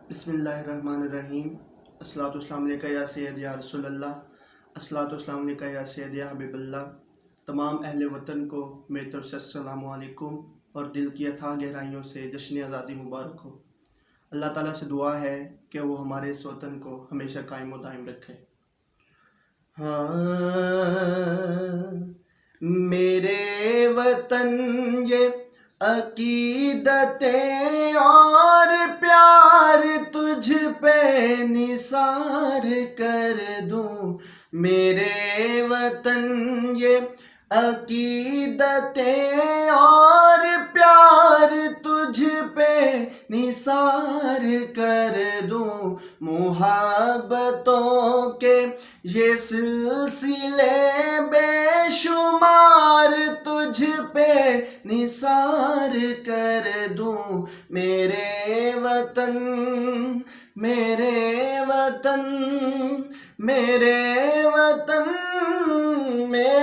बिस्मिल्लाहिर्रहमानिर्रहीम। अस्सलातु वस्सलामु अलैका या सय्यद या रसूल अल्लाह। अस्सलातु वस्सलामु अलैका या सय्यद या हबीबल्लाह। तमाम अहले वतन को मेरी तरफ से अस्सलामु अलैकुम और दिल की अथाह गहराइयों से जश्न आज़ादी मुबारक हो। अल्लाह ताला से दुआ है कि वो हमारे इस वतन को हमेशा कायम व दायम रखे। हाँ, मेरे वतन ये अकीदतें और प्यार तुझ पे निसार कर दूं। मेरे वतन ये अकीदतें और प्यार तुझ पे निसार कर दूं। मुहब्बतों के ये सिलसिले बेशुमार तुझ पे निसार कर दूं। मेरे वतन मेरे वतन मेरे वतन मेरे